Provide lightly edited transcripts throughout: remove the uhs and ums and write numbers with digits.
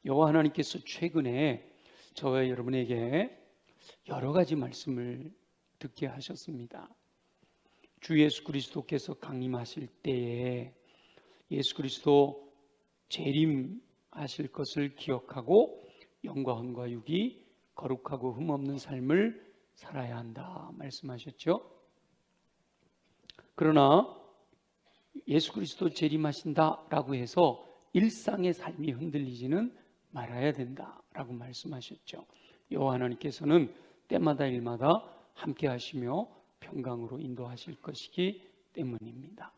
여호와 하나님께서 최근에 저와 여러분에게 여러 가지 말씀을 듣게 하셨습니다. 주 예수 그리스도께서 강림하실 때에 예수 그리스도 재림하실 것을 기억하고 영과 혼과 육이 거룩하고 흠없는 삶을 살아야 한다 말씀하셨죠. 그러나 예수 그리스도 재림하신다라고 해서 일상의 삶이 흔들리지는 말아야 된다라고 말씀하셨죠. 여호와 하나님께서는 때마다 일마다 함께 하시며 평강으로 인도하실 것이기 때문입니다.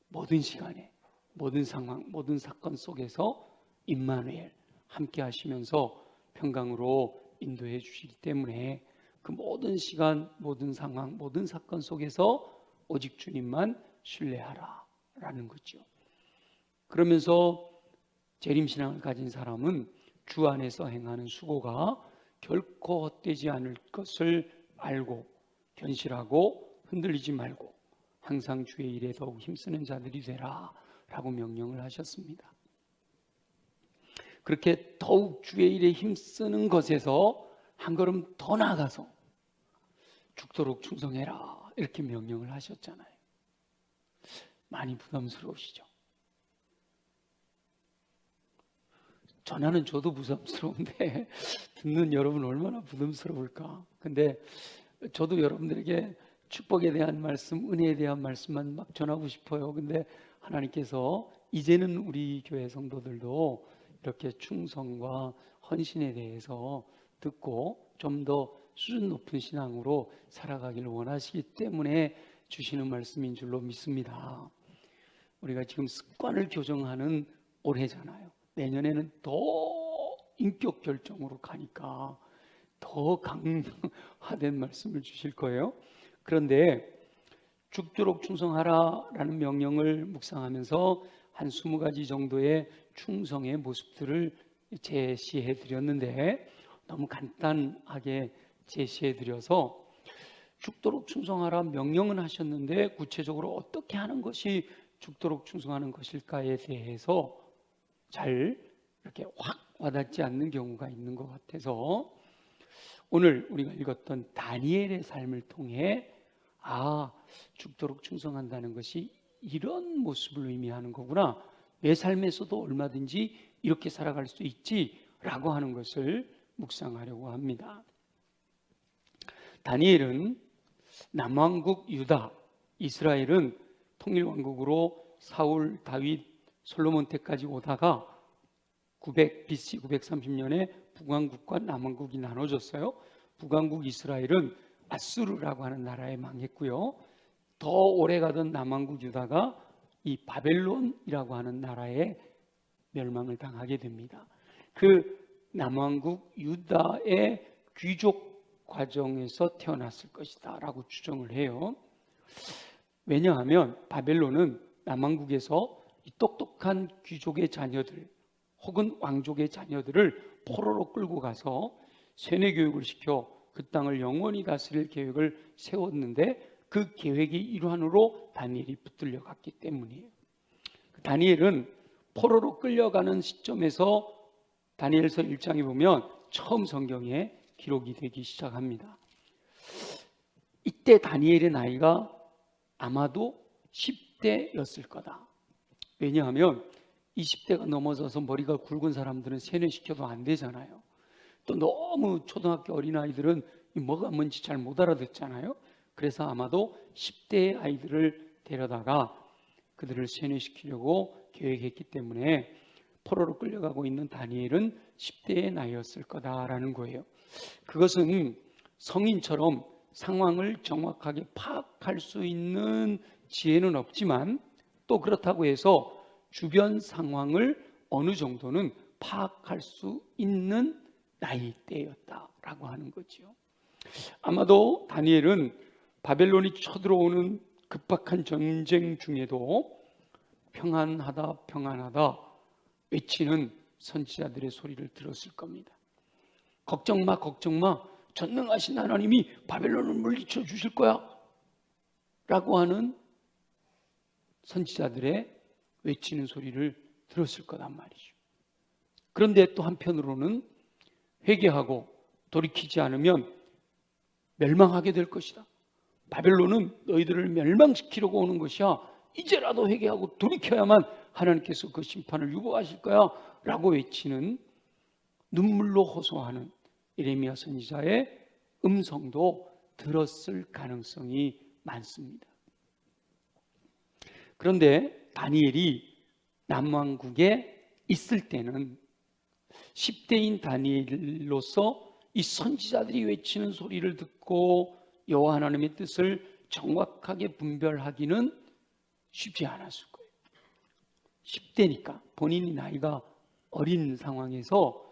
모든 시간에, 모든 상황, 모든 사건 속에서 임마누엘 함께 하시면서 평강으로 인도해 주시기 때문에 그 모든 시간, 모든 상황, 모든 사건 속에서 오직 주님만 신뢰하라 라는 거죠. 그러면서 재림신앙을 가진 사람은 주 안에서 행하는 수고가 결코 헛되지 않을 것을 알고 견실하고 흔들리지 말고 항상 주의 일에 더욱 힘쓰는 자들이 되라 라고 명령을 하셨습니다. 그렇게 더욱 주의 일에 힘쓰는 것에서 한 걸음 더 나아가서 죽도록 충성해라 이렇게 명령을 하셨잖아요. 많이 부담스러우시죠? 전하는 저도 부담스러운데 듣는 여러분 얼마나 부담스러울까. 근데 저도 여러분들에게 축복에 대한 말씀, 은혜에 대한 말씀만 막 전하고 싶어요. 근데 하나님께서 이제는 우리 교회 성도들도 이렇게 충성과 헌신에 대해서 듣고 좀 더 수준 높은 신앙으로 살아가기를 원하시기 때문에 주시는 말씀인 줄로 믿습니다. 우리가 지금 습관을 교정하는 올해잖아요. 내년에는 더 인격 결정으로 가니까 더 강화된 말씀을 주실 거예요. 그런데 죽도록 충성하라라는 명령을 묵상하면서 한 20가지 정도의 충성의 모습들을 제시해 드렸는데 너무 간단하게 제시해 드려서 죽도록 충성하라 명령은 하셨는데 구체적으로 어떻게 하는 것이 죽도록 충성하는 것일까에 대해서 잘 이렇게 확 와닿지 않는 경우가 있는 것 같아서 오늘 우리가 읽었던 다니엘의 삶을 통해 죽도록 충성한다는 것이 이런 모습을 의미하는 거구나. 내 삶에서도 얼마든지 이렇게 살아갈 수 있지라고 하는 것을 묵상하려고 합니다. 다니엘은 남왕국 유다, 이스라엘은 통일왕국으로 사울, 다윗, 솔로몬 때까지 오다가 BC 930년에 북왕국과 남왕국이 나눠졌어요. 북왕국 이스라엘은 아수르라고 하는 나라에 망했고요. 더 오래가던 남왕국 유다가 이 바벨론이라고 하는 나라에 멸망을 당하게 됩니다. 그 남왕국 유다의 귀족 과정에서 태어났을 것이다 라고 추정을 해요. 왜냐하면 바벨론은 남왕국에서 이 똑똑한 귀족의 자녀들 혹은 왕족의 자녀들을 포로로 끌고 가서 세뇌 교육을 시켜 그 땅을 영원히 다스릴 계획을 세웠는데 그 계획의 일환으로 다니엘이 붙들려 갔기 때문이에요. 다니엘은 포로로 끌려가는 시점에서 다니엘서 1장에 보면 처음 성경에 기록이 되기 시작합니다. 이때 다니엘의 나이가 아마도 10대였을 거다. 왜냐하면 20대가 넘어져서 머리가 굵은 사람들은 세뇌시켜도 안 되잖아요. 또 너무 초등학교 어린아이들은 뭐가 뭔지 잘 못 알아듣잖아요. 그래서 아마도 10대의 아이들을 데려다가 그들을 세뇌시키려고 계획했기 때문에 포로로 끌려가고 있는 다니엘은 10대의 나이였을 거다라는 거예요. 그것은 성인처럼 상황을 정확하게 파악할 수 있는 지혜는 없지만 또 그렇다고 해서 주변 상황을 어느 정도는 파악할 수 있는 나이대였다라고 하는 거죠. 아마도 다니엘은 바벨론이 쳐들어오는 급박한 전쟁 중에도 평안하다 평안하다 외치는 선지자들의 소리를 들었을 겁니다. 걱정 마 걱정 마, 전능하신 하나님이 바벨론을 물리쳐 주실 거야 라고 하는 선지자들의 외치는 소리를 들었을 거란 말이죠. 그런데 또 한편으로는 회개하고 돌이키지 않으면 멸망하게 될 것이다. 바벨론은 너희들을 멸망시키려고 오는 것이야. 이제라도 회개하고 돌이켜야만 하나님께서 그 심판을 유보하실 거야 라고 외치는, 눈물로 호소하는 예레미야 선지자의 음성도 들었을 가능성이 많습니다. 그런데 다니엘이 남왕국에 있을 때는 10대인 다니엘로서 이 선지자들이 외치는 소리를 듣고 여호와 하나님의 뜻을 정확하게 분별하기는 쉽지 않았을 거예요. 10대니까 본인이 나이가 어린 상황에서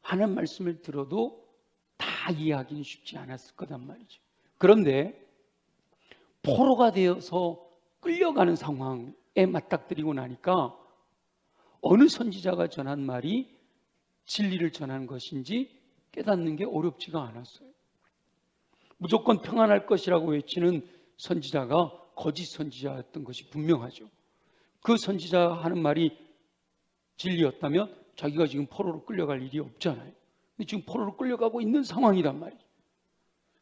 하는 말씀을 들어도 다 이해하기는 쉽지 않았을 거란 말이죠. 그런데 포로가 되어서 끌려가는 상황에 맞닥뜨리고 나니까 어느 선지자가 전한 말이 진리를 전한 것인지 깨닫는 게 어렵지가 않았어요. 무조건 평안할 것이라고 외치는 선지자가 거짓 선지자였던 것이 분명하죠. 그 선지자 하는 말이 진리였다면 자기가 지금 포로로 끌려갈 일이 없잖아요. 근데 지금 포로로 끌려가고 있는 상황이란 말이에요.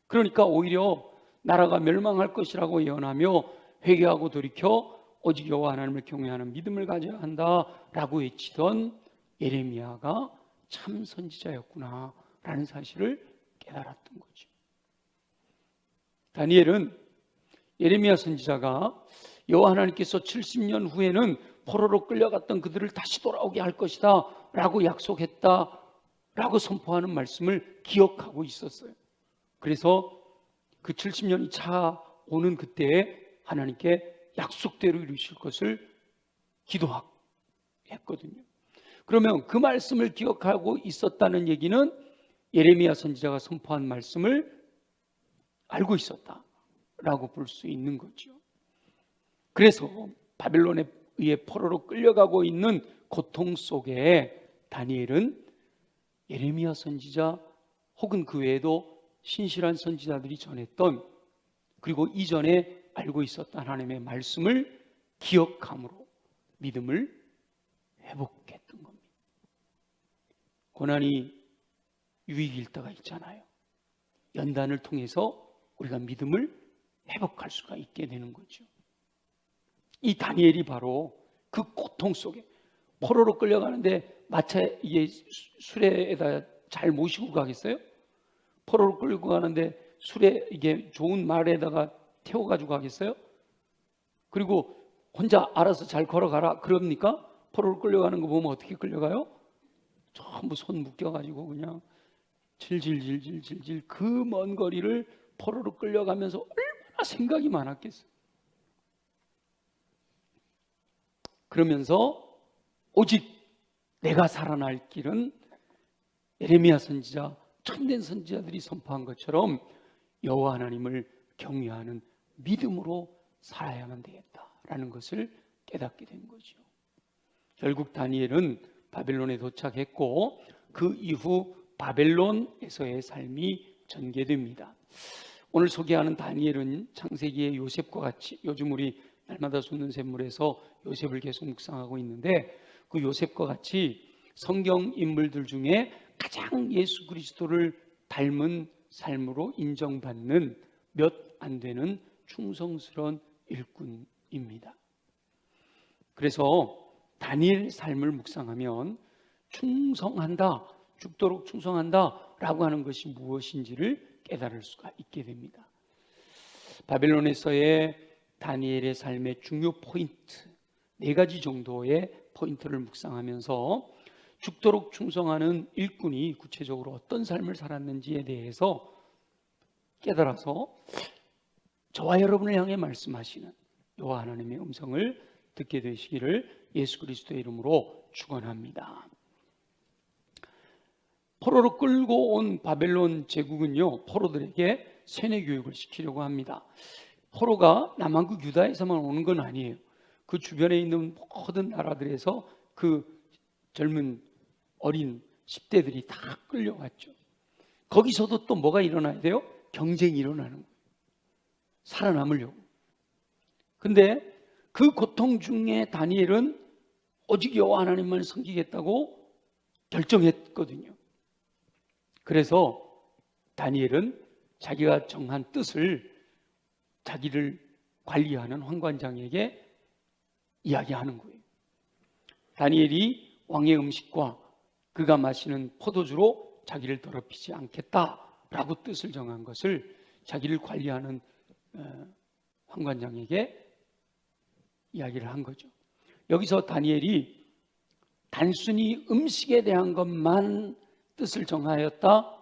그러니까 오히려 나라가 멸망할 것이라고 예언하며 회개하고 돌이켜 오직 여호와 하나님을 경외하는 믿음을 가져야 한다라고 외치던 예레미야가 참 선지자였구나 라는 사실을 깨달았던 거죠. 다니엘은 예레미야 선지자가 여호와 하나님께서 70년 후에는 포로로 끌려갔던 그들을 다시 돌아오게 할 것이다 라고 약속했다 라고 선포하는 말씀을 기억하고 있었어요. 그래서 그 70년이 차 오는 그때에 하나님께 약속대로 이루실 것을 기도했거든요. 그러면 그 말씀을 기억하고 있었다는 얘기는 예레미야 선지자가 선포한 말씀을 알고 있었다라고 볼 수 있는 거죠. 그래서 바벨론에 의해 포로로 끌려가고 있는 고통 속에 다니엘은 예레미야 선지자 혹은 그 외에도 신실한 선지자들이 전했던, 그리고 이전에 알고 있었던 하나님의 말씀을 기억함으로 믿음을 회복했던 겁니다. 고난이 유익일 때가 있잖아요. 연단을 통해서 우리가 믿음을 회복할 수가 있게 되는 거죠. 이 다니엘이 바로 그 고통 속에 포로로 끌려가는데 마차 이게 수레에다 잘 모시고 가겠어요? 포로로 끌고 가는데 수레 이게 좋은 말에다가 태워가지고 가겠어요? 그리고 혼자 알아서 잘 걸어가라 그럽니까? 포로로 끌려가는 거 보면 어떻게 끌려가요? 전부 손 묶여가지고 그냥 질질질질질질 그 먼 거리를 포로로 끌려가면서 얼마나 생각이 많았겠어요. 그러면서 오직 내가 살아날 길은 예레미야 선지자, 참된 선지자들이 선포한 것처럼 여호와 하나님을 경외하는 믿음으로 살아야만 되겠다라는 것을 깨닫게 된 거죠. 결국 다니엘은 바벨론에 도착했고 그 이후 바벨론에서의 삶이 전개됩니다. 오늘 소개하는 다니엘은 창세기의 요셉과 같이, 요즘 우리 날마다 쏟는 샘물에서 요셉을 계속 묵상하고 있는데 그 요셉과 같이 성경 인물들 중에 가장 예수 그리스도를 닮은 삶으로 인정받는 몇 안 되는 충성스러운 일꾼입니다. 그래서 다니엘 삶을 묵상하면 충성한다, 죽도록 충성한다 라고 하는 것이 무엇인지를 깨달을 수가 있게 됩니다. 바벨론에서의 다니엘의 삶의 중요 포인트 4가지 정도의 포인트를 묵상하면서 죽도록 충성하는 일꾼이 구체적으로 어떤 삶을 살았는지에 대해서 깨달아서 저와 여러분을 향해 말씀하시는 여호와 하나님의 음성을 듣게 되시기를 예수 그리스도의 이름으로 축원합니다. 포로로 끌고 온 바벨론 제국은요, 포로들에게 세뇌 교육을 시키려고 합니다. 포로가 남한국 유다에서만 오는 건 아니에요. 그 주변에 있는 모든 나라들에서 그 젊은 어린 10대들이 다 끌려왔죠. 거기서도 또 뭐가 일어나야 돼요? 경쟁이 일어나는 거예요. 살아남으려고. 근데 그 고통 중에 다니엘은 오직 여호와 하나님만 섬기겠다고 결정했거든요. 그래서 다니엘은 자기가 정한 뜻을 자기를 관리하는 환관장에게 이야기하는 거예요. 다니엘이 왕의 음식과 그가 마시는 포도주로 자기를 더럽히지 않겠다라고 뜻을 정한 것을 자기를 관리하는 환관장에게 이야기를 한 거죠. 여기서 다니엘이 단순히 음식에 대한 것만 뜻을 정하였다라고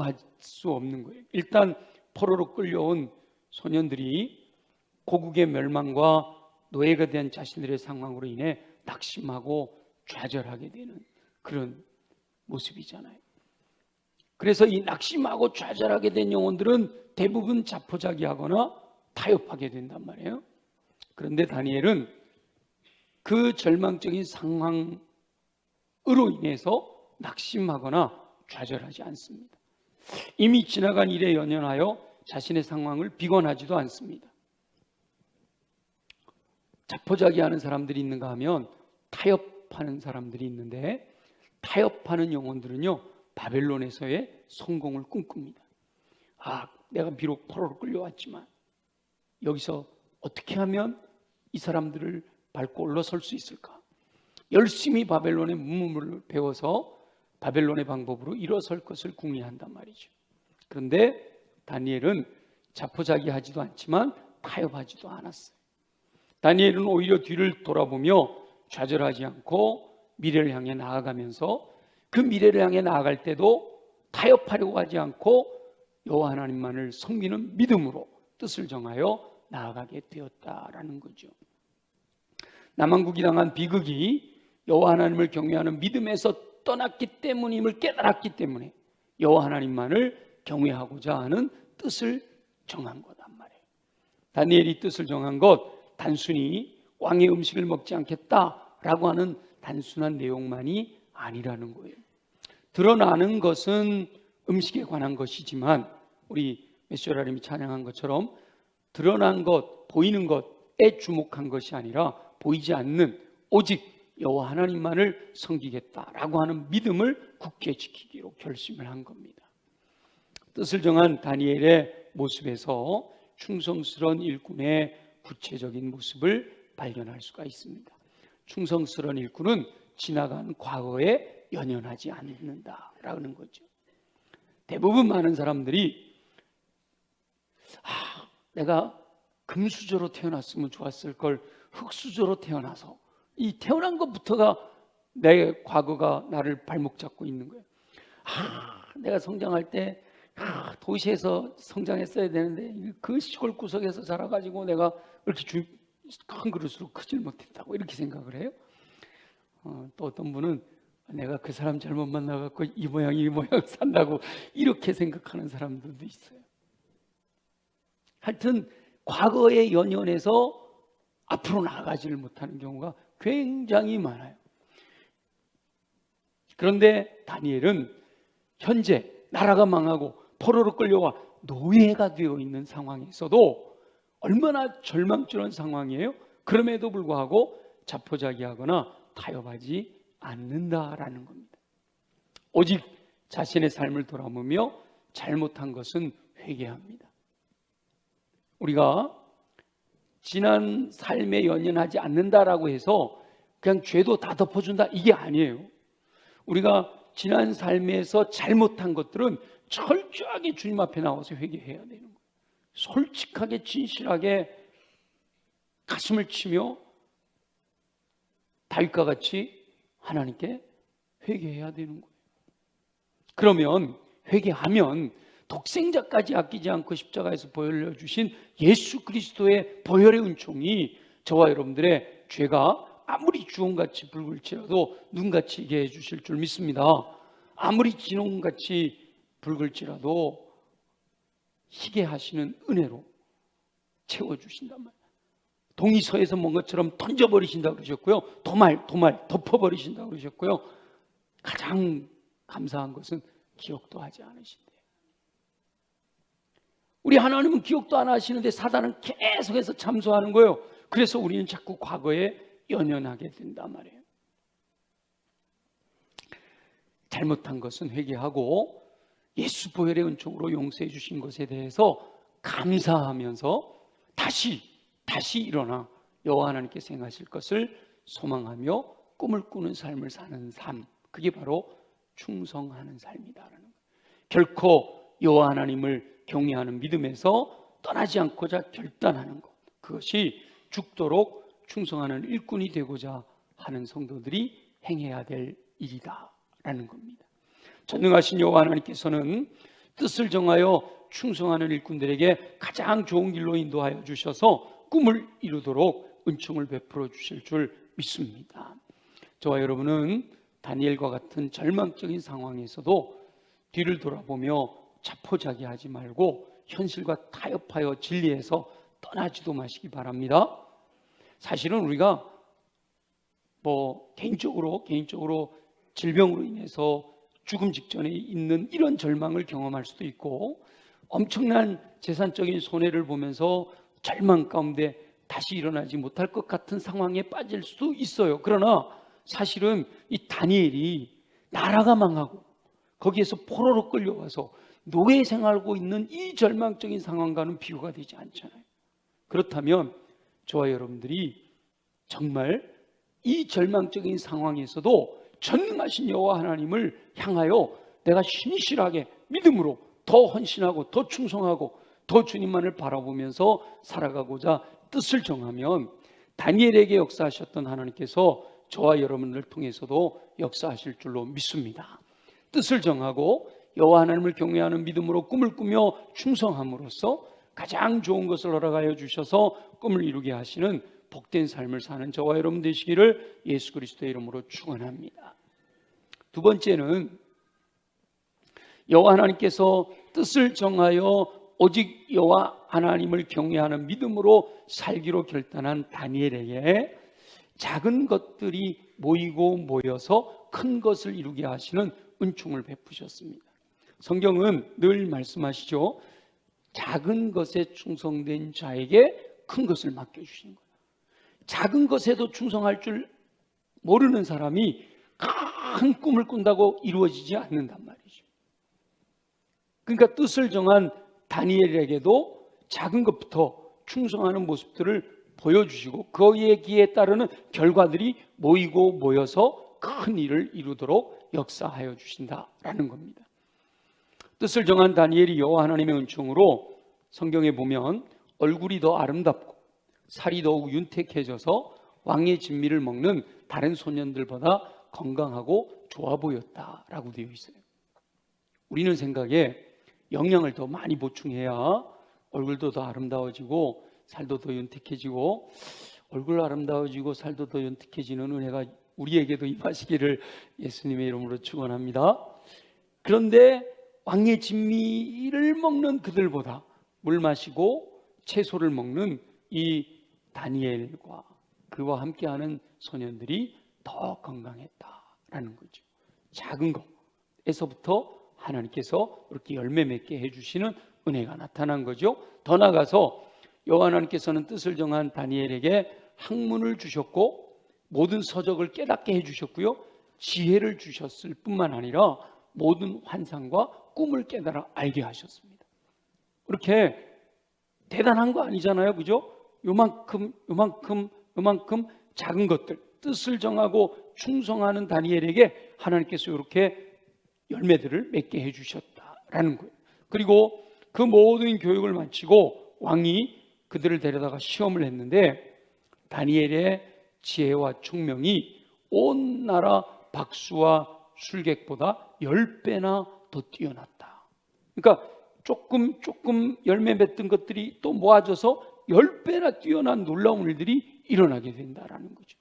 할 수 없는 거예요. 일단 포로로 끌려온 소년들이 고국의 멸망과 노예가 된 자신들의 상황으로 인해 낙심하고 좌절하게 되는 그런 모습이잖아요. 그래서 이 낙심하고 좌절하게 된 영혼들은 대부분 자포자기하거나 타협하게 된단 말이에요. 그런데 다니엘은 그 절망적인 상황으로 인해서 낙심하거나 좌절하지 않습니다. 이미 지나간 일에 연연하여 자신의 상황을 비관하지도 않습니다. 자포자기하는 사람들이 있는가 하면 타협하는 사람들이 있는데, 타협하는 영혼들은요 바벨론에서의 성공을 꿈꿉니다. 내가 비록 포로로 끌려왔지만 여기서 어떻게 하면 이 사람들을 밟고 올라설 수 있을까? 열심히 바벨론의 문물을 배워서 바벨론의 방법으로 일어설 것을 궁리한단 말이죠. 그런데 다니엘은 자포자기하지도 않지만 타협하지도 않았어요. 다니엘은 오히려 뒤를 돌아보며 좌절하지 않고 미래를 향해 나아가면서 그 미래를 향해 나아갈 때도 타협하려고 하지 않고 여호와 하나님만을 섬기는 믿음으로 뜻을 정하여 나아가게 되었다라는 거죠. 남한국이 당한 비극이 여호와 하나님을 경외하는 믿음에서 떠났기 때문임을 깨달았기 때문에 여호와 하나님만을 경외하고자 하는 뜻을 정한 거란 말이에요. 다니엘이 뜻을 정한 것, 단순히 왕의 음식을 먹지 않겠다라고 하는 단순한 내용만이 아니라는 거예요. 드러나는 것은 음식에 관한 것이지만 우리 메시오라님이 찬양한 것처럼 드러난 것, 보이는 것에 주목한 것이 아니라 보이지 않는 오직 여호와 하나님만을 섬기겠다라고 하는 믿음을 굳게 지키기로 결심을 한 겁니다. 뜻을 정한 다니엘의 모습에서 충성스러운 일꾼의 구체적인 모습을 발견할 수가 있습니다. 충성스러운 일꾼은 지나간 과거에 연연하지 않는다라는 거죠. 대부분 많은 사람들이 내가 금수저로 태어났으면 좋았을 걸 흙수저로 태어나서 이 태어난 것부터가 내 과거가 나를 발목 잡고 있는 거예요. 내가 성장할 때 도시에서 성장했어야 되는데 그 시골 구석에서 자라가지고 내가 이렇게 큰 그릇으로 크질 못했다고 이렇게 생각을 해요. 또 어떤 분은 내가 그 사람 잘못 만나갖고 이 모양 산다고 이렇게 생각하는 사람들도 있어요. 하여튼 과거에 연연해서 앞으로 나아가지를 못하는 경우가 굉장히 많아요. 그런데 다니엘은 현재 나라가 망하고 포로로 끌려와 노예가 되어 있는 상황에서도 얼마나 절망적인 상황이에요. 그럼에도 불구하고 자포자기하거나 타협하지 않는다라는 겁니다. 오직 자신의 삶을 돌아보며 잘못한 것은 회개합니다. 우리가 지난 삶에 연연하지 않는다라고 해서 그냥 죄도 다 덮어준다 이게 아니에요. 우리가 지난 삶에서 잘못한 것들은 철저하게 주님 앞에 나와서 회개해야 되는 거예요. 솔직하게 진실하게 가슴을 치며 다윗과 같이 하나님께 회개해야 되는 거예요. 그러면 회개하면 독생자까지 아끼지 않고 십자가에서 보혈려주신 예수 그리스도의 보혈의 은총이 저와 여러분들의 죄가 아무리 주홍같이 붉을지라도 눈같이 희게 해주실 줄 믿습니다. 아무리 진홍같이 붉을지라도 희게 하시는 은혜로 채워주신단 말이에요. 동이서에서 뭔 것처럼 던져버리신다고 그러셨고요. 도말 덮어버리신다고 그러셨고요. 가장 감사한 것은 기억도 하지 않으신대요. 우리 하나님은 기억도 안 하시는데 사단은 계속해서 참소하는 거예요. 그래서 우리는 자꾸 과거에 연연하게 된단 말이에요. 잘못한 것은 회개하고 예수 보혈의 은총으로 용서해 주신 것에 대해서 감사하면서 다시 일어나 여호와 하나님께서 행하실 것을 소망하며 꿈을 꾸는 삶을 사는 삶, 그게 바로 충성하는 삶이다라는 거예요. 결코 여호와 하나님을 경외하는 믿음에서 떠나지 않고자 결단하는 것, 그것이 죽도록 충성하는 일꾼이 되고자 하는 성도들이 행해야 될 일이다라는 겁니다. 전능하신 여호와 하나님께서는 뜻을 정하여 충성하는 일꾼들에게 가장 좋은 길로 인도하여 주셔서 꿈을 이루도록 은총을 베풀어 주실 줄 믿습니다. 저와 여러분은 다니엘과 같은 절망적인 상황에서도 뒤를 돌아보며 자포자기하지 말고 현실과 타협하여 진리에서 떠나지도 마시기 바랍니다. 사실은 우리가 개인적으로 질병으로 인해서 죽음 직전에 있는 이런 절망을 경험할 수도 있고, 엄청난 재산적인 손해를 보면서 절망 가운데 다시 일어나지 못할 것 같은 상황에 빠질 수도 있어요. 그러나 사실은 이 다니엘이 나라가 망하고 거기에서 포로로 끌려와서 노예 생활하고 있는 이 절망적인 상황과는 비교가 되지 않잖아요. 그렇다면 저와 여러분들이 정말 이 절망적인 상황에서도 전능하신 여호와 하나님을 향하여 내가 신실하게 믿음으로 더 헌신하고 더 충성하고 더 주님만을 바라보면서 살아가고자 뜻을 정하면 다니엘에게 역사하셨던 하나님께서 저와 여러분을 통해서도 역사하실 줄로 믿습니다. 뜻을 정하고 여호와 하나님을 경외하는 믿음으로 꿈을 꾸며 충성함으로써 가장 좋은 것을 허락하여 주셔서 꿈을 이루게 하시는 복된 삶을 사는 저와 여러분 되시기를 예수 그리스도의 이름으로 축원합니다. 두 번째는 여호와 하나님께서 뜻을 정하여 오직 여호와 하나님을 경외하는 믿음으로 살기로 결단한 다니엘에게 작은 것들이 모이고 모여서 큰 것을 이루게 하시는 은총을 베푸셨습니다. 성경은 늘 말씀하시죠. 작은 것에 충성된 자에게 큰 것을 맡겨주시는 거예요. 작은 것에도 충성할 줄 모르는 사람이 큰 꿈을 꾼다고 이루어지지 않는단 말이죠. 그러니까 뜻을 정한 다니엘에게도 작은 것부터 충성하는 모습들을 보여주시고 거기에 따르는 결과들이 모이고 모여서 큰 일을 이루도록 역사하여 주신다라는 겁니다. 뜻을 정한 다니엘이 여호와 하나님의 은총으로 성경에 보면 얼굴이 더 아름답고 살이 더욱 윤택해져서 왕의 진미를 먹는 다른 소년들보다 건강하고 좋아 보였다라고 되어 있어요. 우리는 생각에 영양을 더 많이 보충해야 얼굴도 더 아름다워지고 살도 더 윤택해지고, 얼굴 아름다워지고 살도 더 윤택해지는 은혜가 우리에게도 임하시기를 예수님의 이름으로 축원합니다. 그런데 왕의 진미를 먹는 그들보다 물 마시고 채소를 먹는 이 다니엘과 그와 함께하는 소년들이 더 건강했다라는 거죠. 작은 것에서부터 하나님께서 이렇게 열매 맺게 해주시는 은혜가 나타난 거죠. 더 나아가서 여호와 하나님께서는 뜻을 정한 다니엘에게 학문을 주셨고 모든 서적을 깨닫게 해주셨고요, 지혜를 주셨을 뿐만 아니라 모든 환상과 꿈을 깨달아 알게 하셨습니다. 그렇게 대단한 거 아니잖아요, 그죠? 요만큼 작은 것들, 뜻을 정하고 충성하는 다니엘에게 하나님께서 이렇게 열매들을 맺게 해주셨다라는 거예요. 그리고 그 모든 교육을 마치고 왕이 그들을 데려다가 시험을 했는데 다니엘의 지혜와 총명이 온 나라 박수와 술객보다 10배나 더 뛰어났다. 그러니까 조금 열매 맺던 것들이 또 모아져서 10배나 뛰어난 놀라운 일들이 일어나게 된다라는 거죠.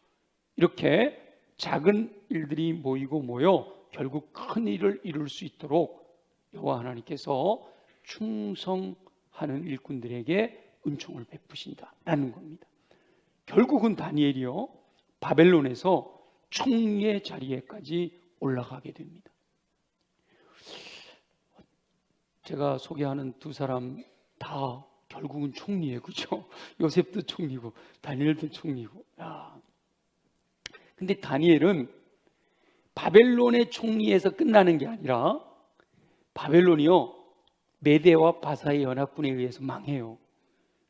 이렇게 작은 일들이 모이고 모여 결국 큰 일을 이룰 수 있도록 여호와 하나님께서 충성하는 일꾼들에게 은총을 베푸신다라는 겁니다. 결국은 다니엘이요, 바벨론에서 총리의 자리에까지 올라가게 됩니다. 제가 소개하는 두 사람 다 결국은 총리예요, 그렇죠? 요셉도 총리고 다니엘도 총리고. 근데 다니엘은 바벨론의 총리에서 끝나는 게 아니라 바벨론이요 메대와 바사의 연합군에 의해서 망해요.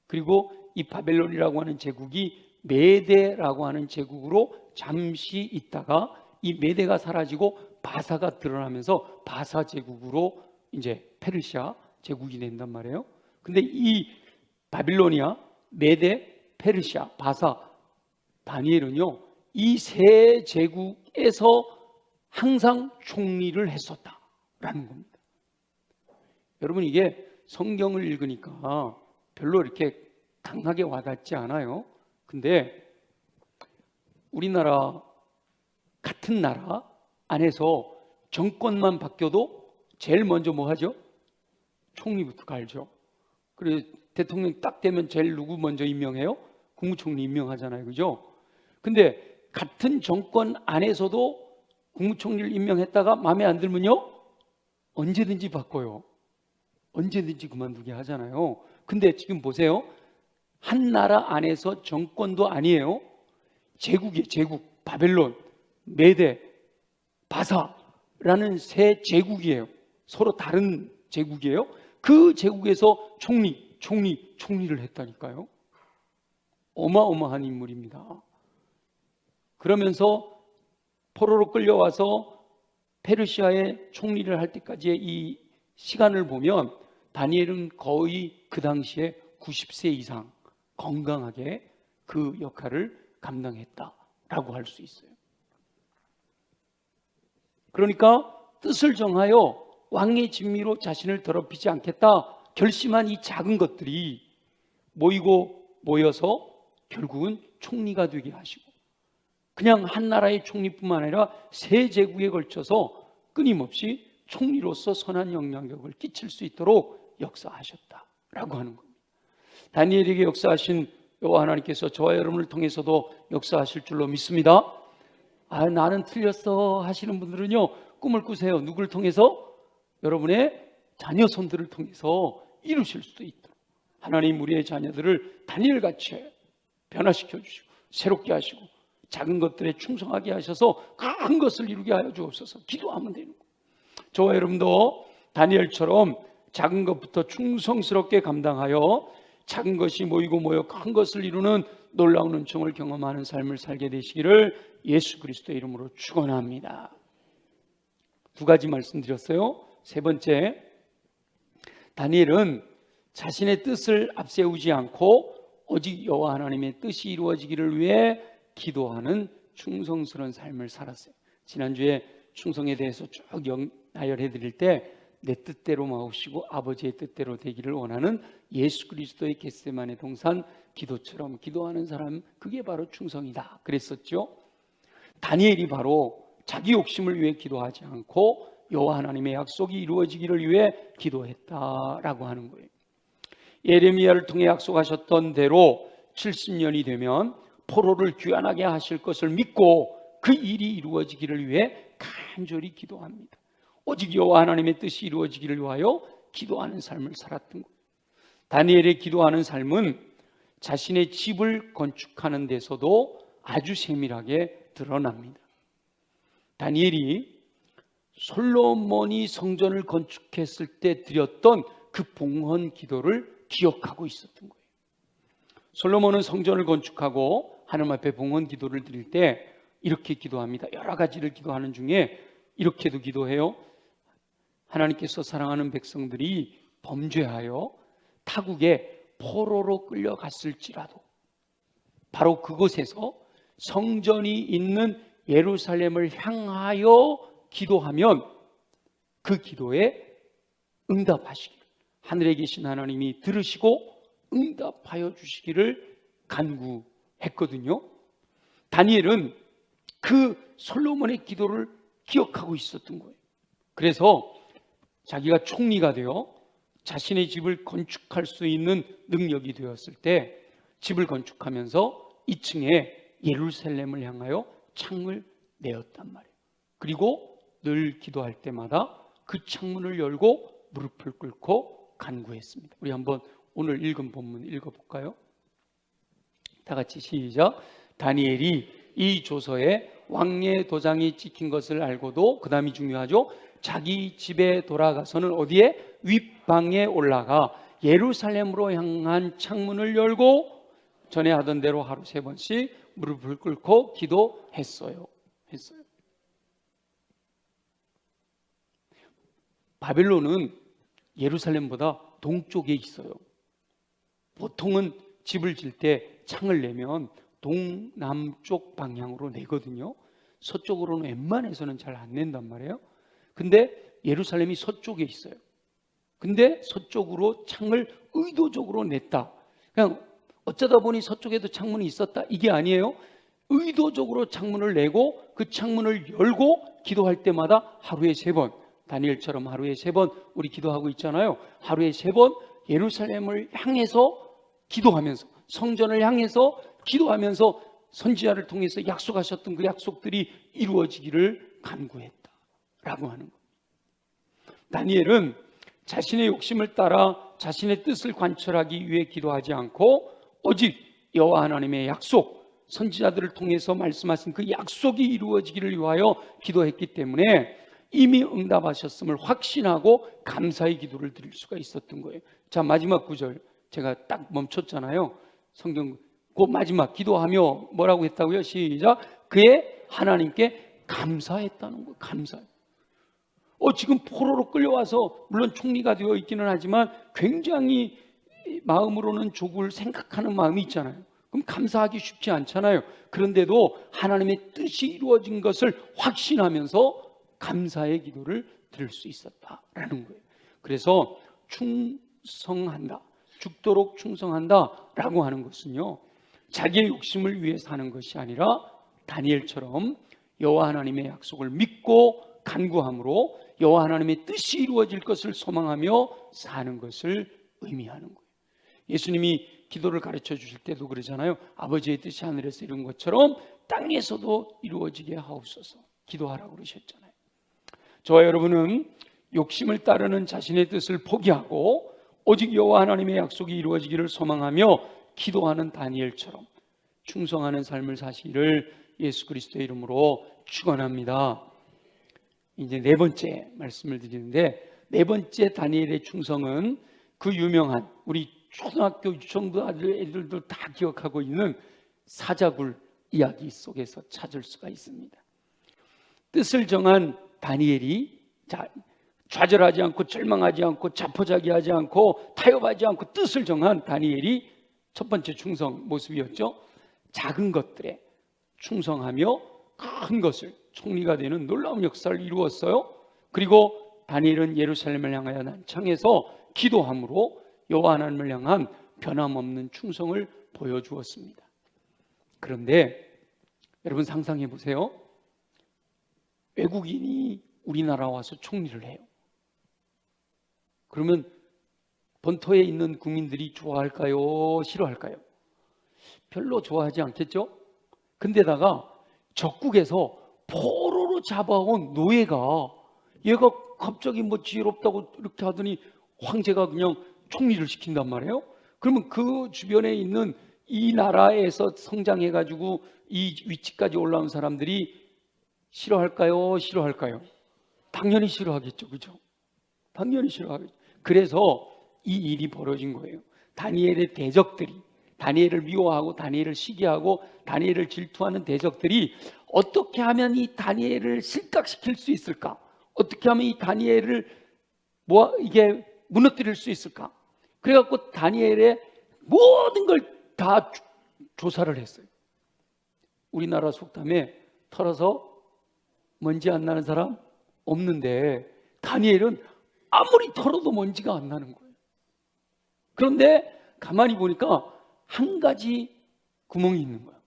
그리고 이 바벨론이라고 하는 제국이 메대라고 하는 제국으로 잠시 있다가 이 메대가 사라지고 바사가 드러나면서 바사 제국으로 이제 페르시아 제국이 된단 말이에요. 근데 이 바빌로니아, 메대, 페르시아, 바사, 다니엘은요 이 세 제국에서 항상 총리를 했었다라는 겁니다. 여러분 이게 성경을 읽으니까 별로 이렇게 강하게 와닿지 않아요. 근데 우리나라 같은 나라 안에서 정권만 바뀌어도 제일 먼저 뭐 하죠? 총리부터 갈죠. 그리고 대통령 딱 되면 제일 누구 먼저 임명해요? 국무총리 임명하잖아요. 그죠? 근데 같은 정권 안에서도 국무총리를 임명했다가 마음에 안 들면요? 언제든지 바꿔요. 언제든지 그만두게 하잖아요. 근데 지금 보세요. 한 나라 안에서 정권도 아니에요. 제국이에요. 제국. 바벨론, 메대, 바사라는 세 제국이에요. 서로 다른 제국이에요. 그 제국에서 총리를 했다니까요. 어마어마한 인물입니다. 그러면서 포로로 끌려와서 페르시아의 총리를 할 때까지의 이 시간을 보면 다니엘은 거의 그 당시에 90세 이상 건강하게 그 역할을 감당했다라고 할 수 있어요. 그러니까 뜻을 정하여 왕의 진미로 자신을 더럽히지 않겠다 결심한 이 작은 것들이 모여서 결국은 총리가 되게 하시고 그냥 한 나라의 총리뿐만 아니라 세 제국에 걸쳐서 끊임없이 총리로서 선한 영향력을 끼칠 수 있도록 역사하셨다라고 하는 겁니다. 다니엘에게 역사하신 여호와 하나님께서 저와 여러분을 통해서도 역사하실 줄로 믿습니다. 나는 틀렸어 하시는 분들은요 꿈을 꾸세요. 누구를 통해서? 여러분의 자녀 손들을 통해서 이루실 수도 있도록 하나님 우리의 자녀들을 다니엘같이 변화시켜 주시고 새롭게 하시고 작은 것들에 충성하게 하셔서 큰 것을 이루게 하여 주옵소서. 기도하면 되는 거예요. 저와 여러분도 다니엘처럼 작은 것부터 충성스럽게 감당하여 작은 것이 모이고 모여 큰 것을 이루는 놀라운 은총을 경험하는 삶을 살게 되시기를 예수 그리스도의 이름으로 축원합니다. 두 가지 말씀드렸어요. 세 번째, 다니엘은 자신의 뜻을 앞세우지 않고 오직 여호와 하나님의 뜻이 이루어지기를 위해 기도하는 충성스러운 삶을 살았어요. 지난주에 충성에 대해서 쭉 나열해 드릴 때 내 뜻대로 마옵시고 아버지의 뜻대로 되기를 원하는 예수 그리스도의 겟세마네 동산 기도처럼 기도하는 사람, 그게 바로 충성이다 그랬었죠. 다니엘이 바로 자기 욕심을 위해 기도하지 않고 여호와 하나님의 약속이 이루어지기를 위해 기도했다라고 하는 거예요. 예레미야를 통해 약속하셨던 대로 70년이 되면 포로를 귀환하게 하실 것을 믿고 그 일이 이루어지기를 위해 간절히 기도합니다. 오직 여호와 하나님의 뜻이 이루어지기를 위하여 기도하는 삶을 살았던 거예요. 다니엘의 기도하는 삶은 자신의 집을 건축하는 데서도 아주 세밀하게 드러납니다. 다니엘이 솔로몬이 성전을 건축했을 때 드렸던 그 봉헌 기도를 기억하고 있었던 거예요. 솔로몬은 성전을 건축하고 하나님 앞에 봉헌 기도를 드릴 때 이렇게 기도합니다. 여러 가지를 기도하는 중에 이렇게도 기도해요. 하나님께서 사랑하는 백성들이 범죄하여 타국에 포로로 끌려갔을지라도 바로 그곳에서 성전이 있는 예루살렘을 향하여 기도하면 그 기도에 응답하시기를 하늘에 계신 하나님이 들으시고 응답하여 주시기를 간구했거든요. 다니엘은 그 솔로몬의 기도를 기억하고 있었던 거예요. 그래서 자기가 총리가 되어 자신의 집을 건축할 수 있는 능력이 되었을 때 집을 건축하면서 2층에 예루살렘을 향하여 창을 내었단 말이에요. 그리고 늘 기도할 때마다 그 창문을 열고 무릎을 꿇고 간구했습니다. 우리 한번 오늘 읽은 본문 읽어볼까요? 다 같이 시작. 다니엘이 이 조서에 왕의 도장이 찍힌 것을 알고도, 그 다음이 중요하죠, 자기 집에 돌아가서는 어디에? 윗방에 올라가 예루살렘으로 향한 창문을 열고 전에 하던 대로 하루 3번씩 무릎을 꿇고 기도했어요. 바벨론은 예루살렘보다 동쪽에 있어요. 보통은 집을 질 때 창을 내면 동남쪽 방향으로 내거든요. 서쪽으로는 웬만해서는 잘 안 낸단 말이에요. 근데 예루살렘이 서쪽에 있어요. 근데 서쪽으로 창을 의도적으로 냈다. 그냥 어쩌다 보니 서쪽에도 창문이 있었다, 이게 아니에요. 의도적으로 창문을 내고 그 창문을 열고 기도할 때마다 하루에 3번, 다니엘처럼 하루에 3번 우리 기도하고 있잖아요. 하루에 3번 예루살렘을 향해서 기도하면서, 성전을 향해서 기도하면서 선지자를 통해서 약속하셨던 그 약속들이 이루어지기를 간구했다라고 하는 겁니다. 다니엘은 자신의 욕심을 따라 자신의 뜻을 관철하기 위해 기도하지 않고 오직 여호와 하나님의 약속, 선지자들을 통해서 말씀하신 그 약속이 이루어지기를 위하여 기도했기 때문에 이미 응답하셨음을 확신하고 감사의 기도를 드릴 수가 있었던 거예요. 자, 마지막 구절 제가 딱 멈췄잖아요. 성경 그 마지막 기도하며 뭐라고 했다고요? 시작. 그의 하나님께 감사했다는 거예요. 감사. 지금 포로로 끌려와서 물론 총리가 되어 있기는 하지만 굉장히 마음으로는 족을 생각하는 마음이 있잖아요. 그럼 감사하기 쉽지 않잖아요. 그런데도 하나님의 뜻이 이루어진 것을 확신하면서 감사의 기도를 드릴 수 있었다라는 거예요. 그래서 충성한다, 죽도록 충성한다라고 하는 것은요, 자기의 욕심을 위해 사는 것이 아니라 다니엘처럼 여호와 하나님의 약속을 믿고 간구함으로 여호와 하나님의 뜻이 이루어질 것을 소망하며 사는 것을 의미하는 거예요. 예수님이 기도를 가르쳐 주실 때도 그러잖아요. 아버지의 뜻이 하늘에서 이룬 것처럼 땅에서도 이루어지게 하옵소서 기도하라고 그러셨잖아요. 저와 여러분은 욕심을 따르는 자신의 뜻을 포기하고 오직 여호와 하나님의 약속이 이루어지기를 소망하며 기도하는 다니엘처럼 충성하는 삶을 사시기를 예수 그리스도의 이름으로 축원합니다. 이제 4번째 말씀을 드리는데, 4번째 다니엘의 충성은 그 유명한, 우리 초등학교 유치원부 애들도 다 기억하고 있는 사자굴 이야기 속에서 찾을 수가 있습니다. 뜻을 정한 다니엘이 좌절하지 않고 절망하지 않고 자포자기하지 않고 타협하지 않고 뜻을 정한 다니엘이 첫 번째 충성 모습이었죠. 작은 것들에 충성하며 큰 것을, 총리가 되는 놀라운 역사를 이루었어요. 그리고 다니엘은 예루살렘을 향하여 난창에서 기도함으로 여호와 하나님을 향한 변함없는 충성을 보여주었습니다. 그런데 여러분 상상해 보세요. 외국인이 우리나라 와서 총리를 해요. 그러면 본토에 있는 국민들이 좋아할까요? 싫어할까요? 별로 좋아하지 않겠죠? 근데다가 적국에서 포로로 잡아온 노예가, 얘가 갑자기 뭐 지혜롭다고 이렇게 하더니 황제가 그냥 총리를 시킨단 말이에요. 그러면 그 주변에 있는 이 나라에서 성장해가지고 이 위치까지 올라온 사람들이 싫어할까요? 싫어할까요? 당연히 싫어하겠죠. 그죠? 당연히 싫어하겠죠. 그래서 이 일이 벌어진 거예요. 다니엘의 대적들이, 다니엘을 미워하고 다니엘을 시기하고 다니엘을 질투하는 대적들이 어떻게 하면 이 다니엘을 실각시킬 수 있을까? 어떻게 하면 이 다니엘을 이게 무너뜨릴 수 있을까? 그래갖고 다니엘의 모든 걸 다 조사를 했어요. 우리나라 속담에 털어서 먼지 안 나는 사람 없는데 다니엘은 아무리 털어도 먼지가 안 나는 거예요. 그런데 가만히 보니까 한 가지 구멍이 있는 거예요.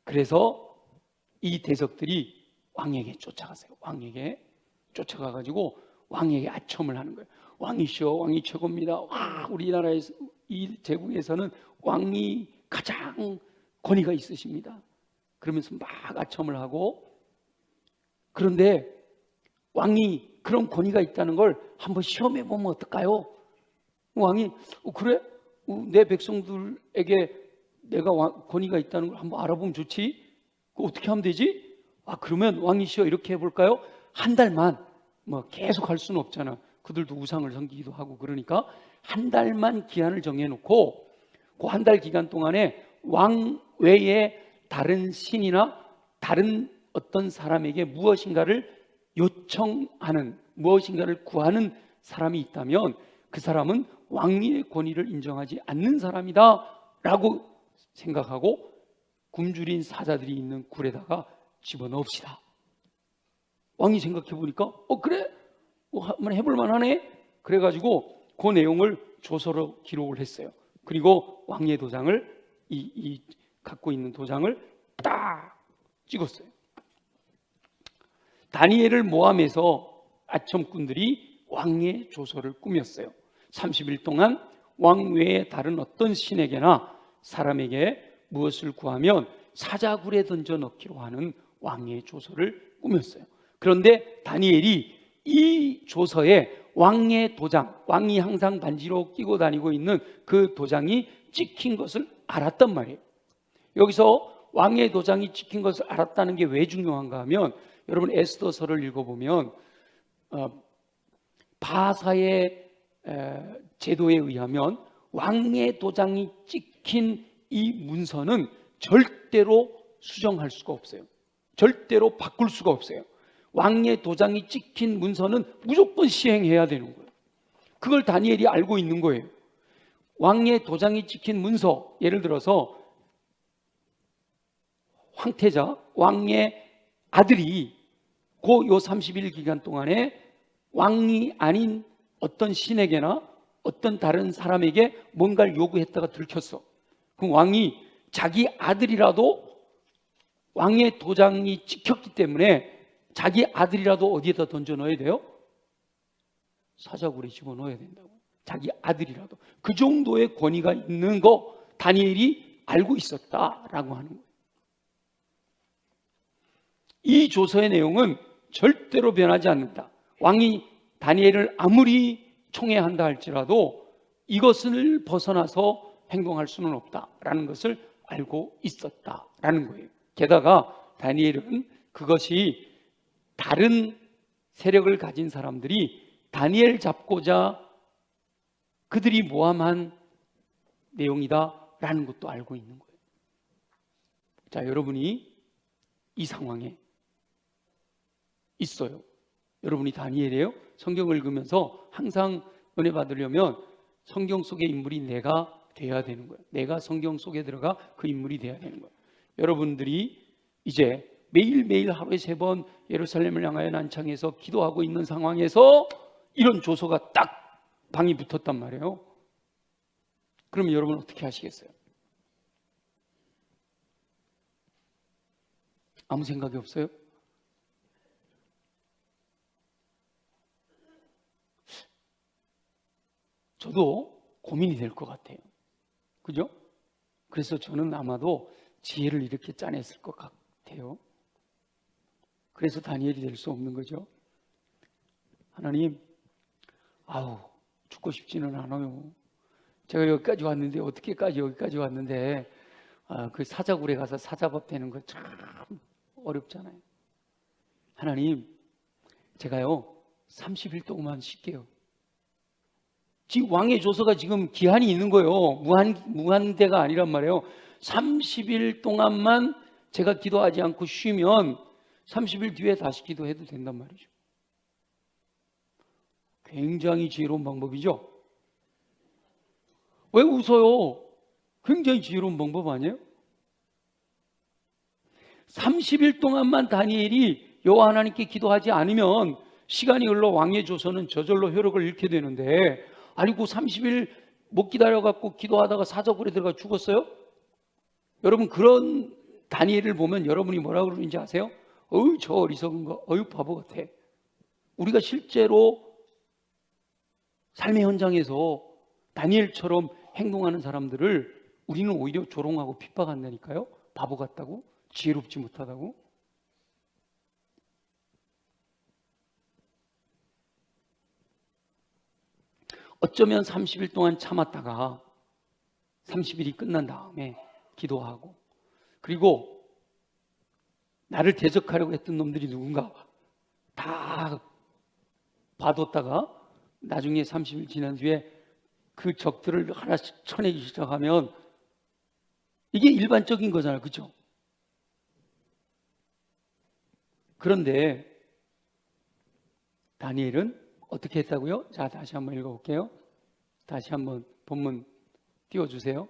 그래서 이 대적들이 왕에게 쫓아가세요. 왕에게 쫓아가가지고 왕에게 아첨을 하는 거예요. 왕이시여, 왕이 최고입니다. 우리나라에서, 이 제국에서는 왕이 가장 권위가 있으십니다. 그러면서 막 아첨을 하고, 그런데 왕이 그런 권위가 있다는 걸 한번 시험해 보면 어떨까요? 왕이 그래? 내 백성들에게 내가 권위가 있다는 걸 한번 알아보면 좋지? 어떻게 하면 되지? 그러면 왕이시여 이렇게 해볼까요? 한 달만, 뭐 계속 할 수는 없잖아. 그들도 우상을 섬기기도 하고. 그러니까 한 달만 기한을 정해놓고 그 한 달 기간 동안에 왕 외에 다른 신이나 다른 어떤 사람에게 무엇인가를 요청하는, 무엇인가를 구하는 사람이 있다면 그 사람은 왕위의 권위를 인정하지 않는 사람이다 라고 생각하고 굶주린 사자들이 있는 굴에다가 집어넣읍시다. 왕이 생각해 보니까 그래? 한번 해볼 만하네? 그래가지고 그 내용을 조서로 기록을 했어요. 그리고 왕의 도장을 이 갖고 있는 도장을 딱 찍었어요. 다니엘을 모함해서 아첨꾼들이 왕의 조서를 꾸몄어요. 30일 동안 왕 외에 다른 어떤 신에게나 사람에게 무엇을 구하면 사자굴에 던져 넣기로 하는 왕의 조서를 꾸몄어요. 그런데 다니엘이 이 조서에 왕의 도장, 왕이 항상 반지로 끼고 다니고 있는 그 도장이 찍힌 것을 알았단 말이에요. 여기서 왕의 도장이 찍힌 것을 알았다는 게 왜 중요한가 하면, 여러분 에스더서를 읽어보면 바사의 제도에 의하면 왕의 도장이 찍힌 이 문서는 절대로 수정할 수가 없어요. 절대로 바꿀 수가 없어요. 왕의 도장이 찍힌 문서는 무조건 시행해야 되는 거예요. 그걸 다니엘이 알고 있는 거예요. 왕의 도장이 찍힌 문서, 예를 들어서 황태자, 왕의 아들이 그 요 30일 기간 동안에 왕이 아닌 어떤 신에게나 어떤 다른 사람에게 뭔가를 요구했다가 들켰어. 그럼 왕이 자기 아들이라도, 왕의 도장이 찍혔기 때문에 자기 아들이라도 어디에다 던져 넣어야 돼요? 사자굴에 집어넣어야 된다고. 자기 아들이라도. 그 정도의 권위가 있는 거 다니엘이 알고 있었다라고 하는 거예요. 이 조서의 내용은 절대로 변하지 않는다. 왕이 다니엘을 아무리 총애한다 할지라도 이것을 벗어나서 행동할 수는 없다라는 것을 알고 있었다라는 거예요. 게다가 다니엘은 그것이 다른 세력을 가진 사람들이 다니엘 잡고자 그들이 모함한 내용이다라는 것도 알고 있는 거예요. 자, 여러분이 이 상황에 있어요. 여러분이 다니엘이에요. 성경을 읽으면서 항상 은혜 받으려면 성경 속의 인물이 내가 돼야 되는 거예요. 내가 성경 속에 들어가 그 인물이 돼야 되는 거예요. 여러분들이 이제 매일매일 하루에 3번 예루살렘을 향하여 난창해서 기도하고 있는 상황에서 이런 조서가 딱 방이 붙었단 말이에요. 그러면 여러분 어떻게 하시겠어요? 아무 생각이 없어요? 저도 고민이 될 것 같아요. 그죠? 그래서 저는 아마도 지혜를 이렇게 짜냈을 것 같아요. 그래서 다니엘이 될 수 없는 거죠. 하나님, 죽고 싶지는 않아요. 제가 여기까지 왔는데, 어떻게까지 여기까지 왔는데, 그 사자굴에 가서 사자밥 되는 거 참 어렵잖아요. 하나님, 제가요, 30일 동안 쉴게요. 지금 왕의 조서가 지금 기한이 있는 거예요. 무한대가 아니란 말이에요. 30일 동안만 제가 기도하지 않고 쉬면 30일 뒤에 다시 기도해도 된단 말이죠. 굉장히 지혜로운 방법이죠. 왜 웃어요? 굉장히 지혜로운 방법 아니에요? 30일 동안만 다니엘이 여호와 하나님께 기도하지 않으면 시간이 흘러 왕의 조서는 저절로 효력을 잃게 되는데, 아니고 30일 못 기다려갖고 기도하다가 사자굴에 들어가 죽었어요? 여러분, 그런 다니엘을 보면 여러분이 뭐라고 그러는지 아세요? 저 어리석은 거, 바보 같아. 우리가 실제로 삶의 현장에서 다니엘처럼 행동하는 사람들을 우리는 오히려 조롱하고 핍박한다니까요. 바보 같다고, 지혜롭지 못하다고. 어쩌면 30일 동안 참았다가 30일이 끝난 다음에 기도하고, 그리고 나를 대적하려고 했던 놈들이 누군가 다 봐뒀다가 나중에 30일 지난 뒤에 그 적들을 하나씩 쳐내기 시작하면 이게 일반적인 거잖아요. 그렇죠? 그런데 다니엘은 어떻게 했다고요? 자, 다시 한번 읽어볼게요. 다시 한번 본문 띄워주세요.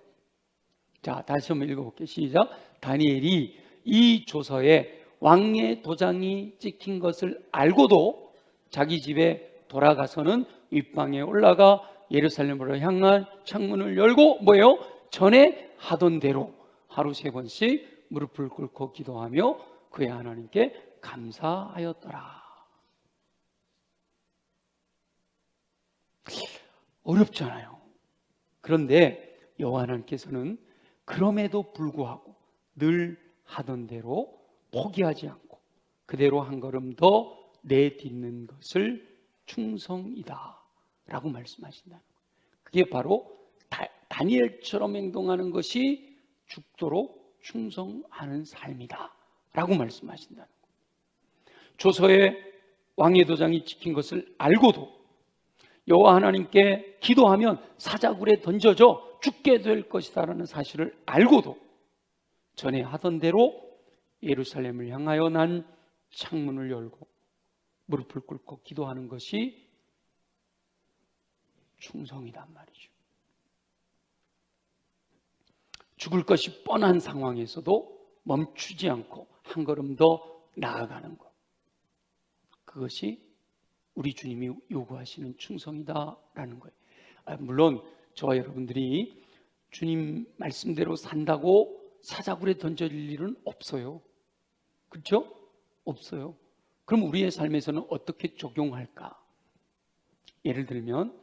자, 다시 한번 읽어볼게요. 시작. 다니엘이 이 조서에 왕의 도장이 찍힌 것을 알고도 자기 집에 돌아가서는 윗방에 올라가 예루살렘으로 향한 창문을 열고 뭐예요? 전에 하던 대로 하루 3번씩 무릎을 꿇고 기도하며 그의 하나님께 감사하였더라. 어렵잖아요. 그런데 여호와 하나님께서는 그럼에도 불구하고 늘 하던 대로 포기하지 않고 그대로 한 걸음 더 내딛는 것을 충성이다 라고 말씀하신다는 거예요. 그게 바로 다니엘처럼 행동하는 것이 죽도록 충성하는 삶이다 라고 말씀하신다는 거예요. 조서에 왕의 도장이 찍힌 것을 알고도 여호와 하나님께 기도하면 사자굴에 던져져 죽게 될 것이다 라는 사실을 알고도 전에 하던 대로 예루살렘을 향하여 난 창문을 열고 무릎을 꿇고 기도하는 것이 충성이란 말이죠. 죽을 것이 뻔한 상황에서도 멈추지 않고 한 걸음 더 나아가는 것, 그것이 우리 주님이 요구하시는 충성이다라는 거예요. 물론 저와 여러분들이 주님 말씀대로 산다고 사자굴에 던져질 일은 없어요. 그렇죠? 없어요. 그럼 우리의 삶에서는 어떻게 적용할까? 예를 들면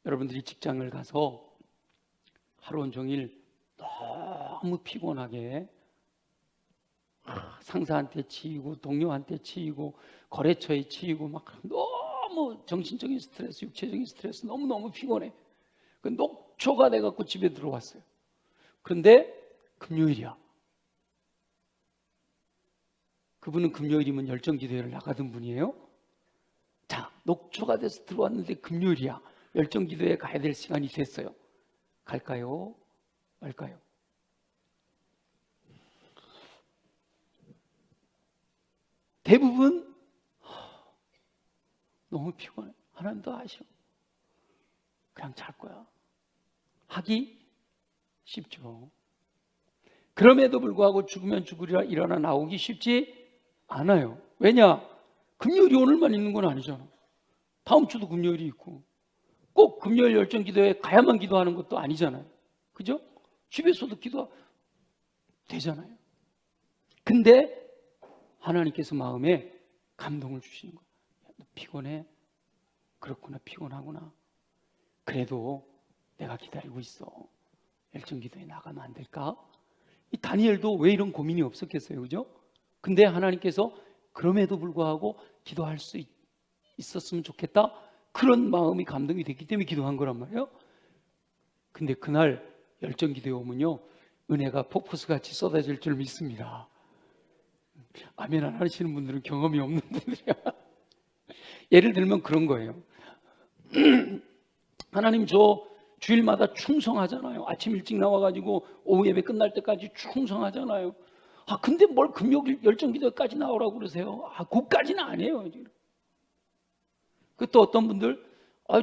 여러분들이 직장을 가서 하루 온종일 너무 피곤하게 상사한테 치이고 동료한테 치이고 거래처에 치이고 막 너무 정신적인 스트레스, 육체적인 스트레스 너무너무 피곤해. 그 녹초가 돼갖고 집에 들어왔어요. 그런데 금요일이야. 그분은 금요일이면 열정기도회를 나가던 분이에요. 자, 녹초가 돼서 들어왔는데 금요일이야. 열정기도회에 가야 될 시간이 됐어요. 갈까요? 말까요? 대부분 너무 피곤해. 하나님 더 아셔. 그냥 잘 거야. 하기 쉽죠. 그럼에도 불구하고 죽으면 죽으리라 일어나 나오기 쉽지 않아요. 왜냐? 금요일이 오늘만 있는 건 아니잖아. 다음 주도 금요일이 있고 꼭 금요일 열정기도에 가야만 기도하는 것도 아니잖아요. 그죠? 집에서도 기도 되잖아요. 근데 하나님께서 마음에 감동을 주시는 거예요. 너 피곤해? 그렇구나, 피곤하구나. 그래도 내가 기다리고 있어. 열정기도에 나가면 안 될까? 이 다니엘도 왜 이런 고민이 없었겠어요, 그죠? 근데 하나님께서 그럼에도 불구하고 기도할 수 있었으면 좋겠다, 그런 마음이 감동이 됐기 때문에 기도한 거란 말이에요. 근데 그날 열정기도에 오면요, 은혜가 폭포수같이 쏟아질 줄 믿습니다. 아멘 안 하시는 분들은 경험이 없는 분들이야. 예를 들면 그런 거예요. 하나님, 저 주일마다 충성하잖아요. 아침 일찍 나와가지고 오후 예배 끝날 때까지 충성하잖아요. 근데 뭘 금요일 열정기도까지 나오라고 그러세요? 그까지는 아니에요. 또 어떤 분들,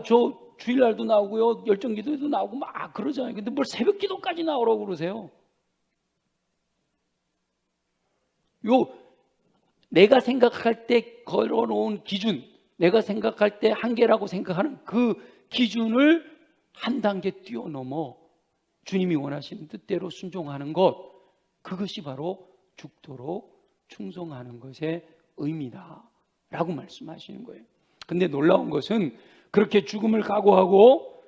저 주일날도 나오고요, 열정기도에도 나오고 막 그러잖아요. 근데 뭘 새벽기도까지 나오라고 그러세요? 내가 생각할 때 걸어놓은 기준, 내가 생각할 때 한계라고 생각하는 그 기준을 한 단계 뛰어넘어 주님이 원하시는 뜻대로 순종하는 것, 그것이 바로 죽도록 충성하는 것의 의미다 라고 말씀하시는 거예요. 근데 놀라운 것은 그렇게 죽음을 각오하고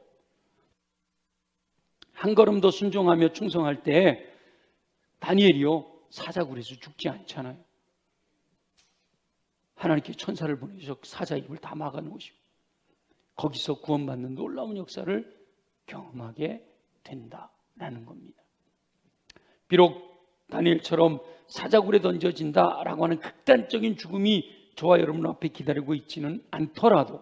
한 걸음 더 순종하며 충성할 때 다니엘이요, 사자굴에서 죽지 않잖아요. 하나님께 천사를 보내셔서 사자 입을 다 막아놓으시고 거기서 구원받는 놀라운 역사를 경험하게 된다라는 겁니다. 비록 다니엘처럼 사자굴에 던져진다라고 하는 극단적인 죽음이 저와 여러분 앞에 기다리고 있지는 않더라도